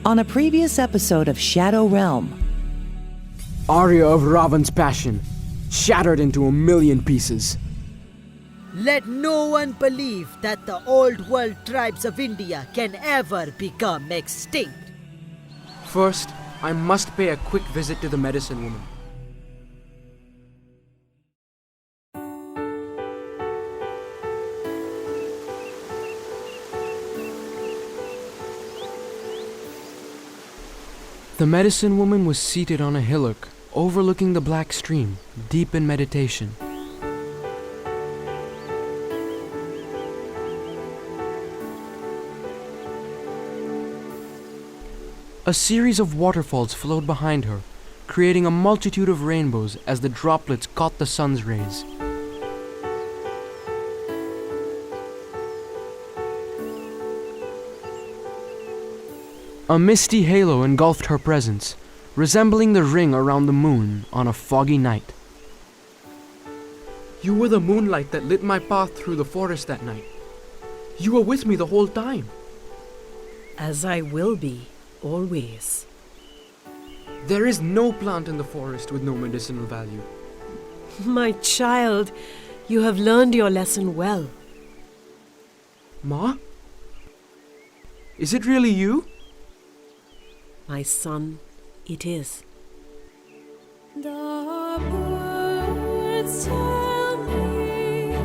On a previous episode of Shadow Realm, Arya of Ravana's passion, shattered into a million pieces. Let no one believe that the old world tribes of India can ever become extinct. First, I must pay a quick visit to the medicine woman. The medicine woman was seated on a hillock, overlooking the black stream, deep in meditation. A series of waterfalls flowed behind her, creating a multitude of rainbows as the droplets caught the sun's rays. A misty halo engulfed her presence, resembling the ring around the moon on a foggy night. You were the moonlight that lit my path through the forest that night. You were with me the whole time. As I will be, always. There is no plant in the forest with no medicinal value. My child, you have learned your lesson well. Ma? Is it really you? My son, it is. The birds tell me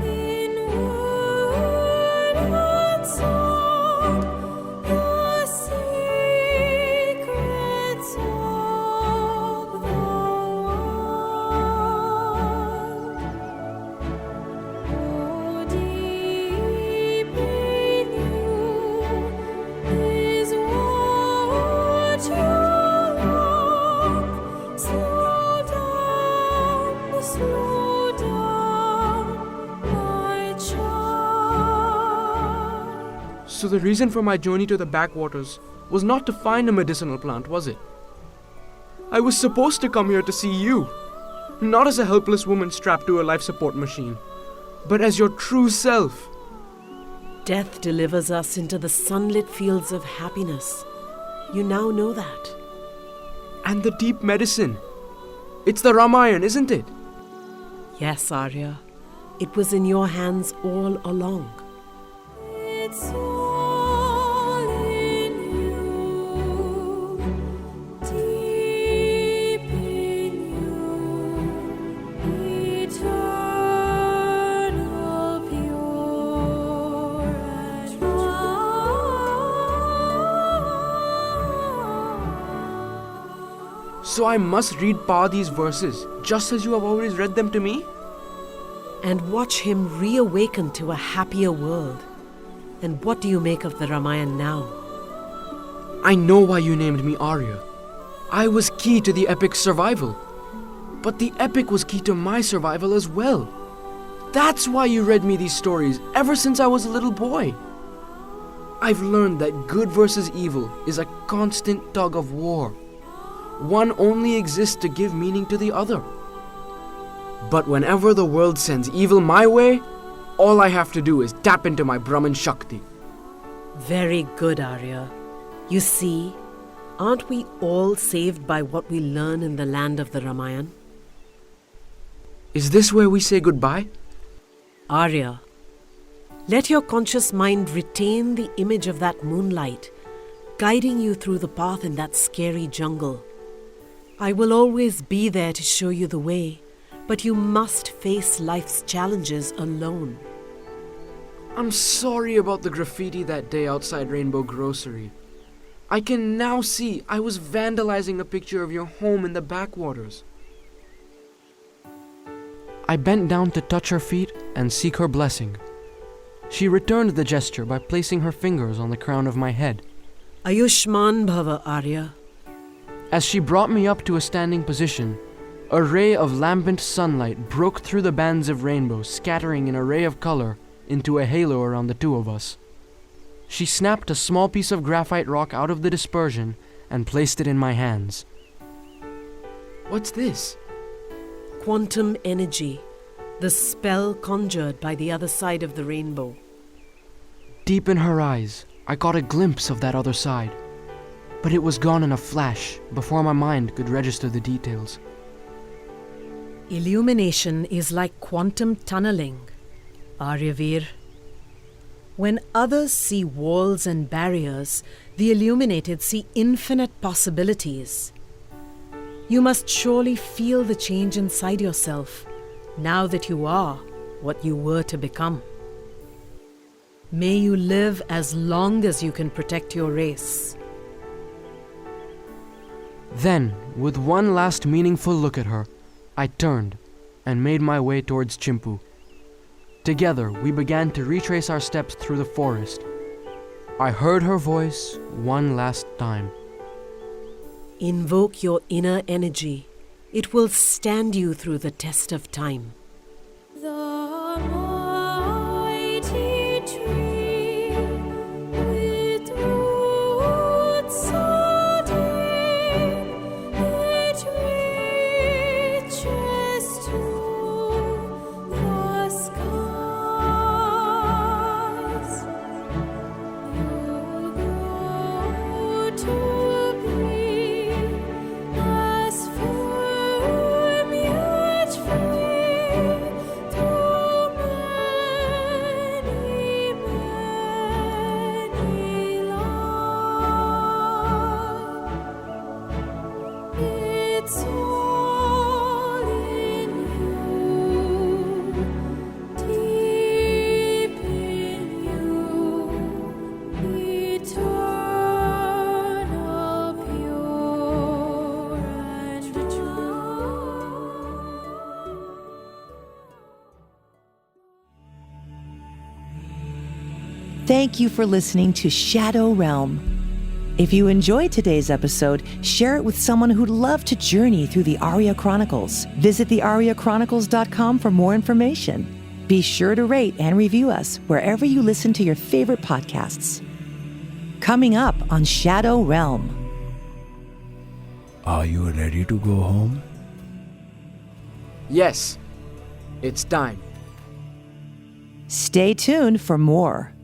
in word and song the secrets of the world. Oh, deep in you is what you long. Slow down, my child. So the reason for my journey to the backwaters was not to find a medicinal plant, was it? I was supposed to come here to see you, not as a helpless woman strapped to a life support machine, but as your true self. Death delivers us into the sunlit fields of happiness. You now know that. And the deep medicine. It's the Ramayana, isn't it? Yes, Arya. It was in your hands all along. It's all in you, deep in you, eternal, pure and true. So I must read Pa these verses, just as you have always read them to me? And watch him reawaken to a happier world. And what do you make of the Ramayana now? I know why you named me Arya. I was key to the epic's survival. But the epic was key to my survival as well. That's why you read me these stories ever since I was a little boy. I've learned that good versus evil is a constant tug of war. One only exists to give meaning to the other. But whenever the world sends evil my way, all I have to do is tap into my Brahman Shakti. Very good, Arya. You see, aren't we all saved by what we learn in the land of the Ramayana? Is this where we say goodbye? Arya, let your conscious mind retain the image of that moonlight, guiding you through the path in that scary jungle. I will always be there to show you the way, but you must face life's challenges alone. I'm sorry about the graffiti that day outside Rainbow Grocery. I can now see I was vandalizing a picture of your home in the backwaters. I bent down to touch her feet and seek her blessing. She returned the gesture by placing her fingers on the crown of my head. Ayushman Bhava, Arya. As she brought me up to a standing position, a ray of lambent sunlight broke through the bands of rainbow, scattering an array of color into a halo around the two of us. She snapped a small piece of graphite rock out of the dispersion and placed it in my hands. What's this? Quantum energy, the spell conjured by the other side of the rainbow. Deep in her eyes, I caught a glimpse of that other side, but it was gone in a flash before my mind could register the details. Illumination is like quantum tunneling, Aryavir. When others see walls and barriers, the illuminated see infinite possibilities. You must surely feel the change inside yourself, now that you are what you were to become. May you live as long as you can protect your race. Then, with one last meaningful look at her, I turned and made my way towards Chimpu. Together, we began to retrace our steps through the forest. I heard her voice one last time. Invoke your inner energy. It will stand you through the test of time. The mighty tree with roots so deep, it reaches to the skies. You'll grow to be as firm yet free through many, many lives. It's all in you, deep in you, eternal, pure and true. Thank you for listening to Shadow Realm. If you enjoyed today's episode, share it with someone who'd love to journey through the Arya Chronicles. Visit thearyachronicles.com for more information. Be sure to rate and review us wherever you listen to your favorite podcasts. Coming up on Shadow Realm. Are you ready to go home? Yes, it's time. Stay tuned for more.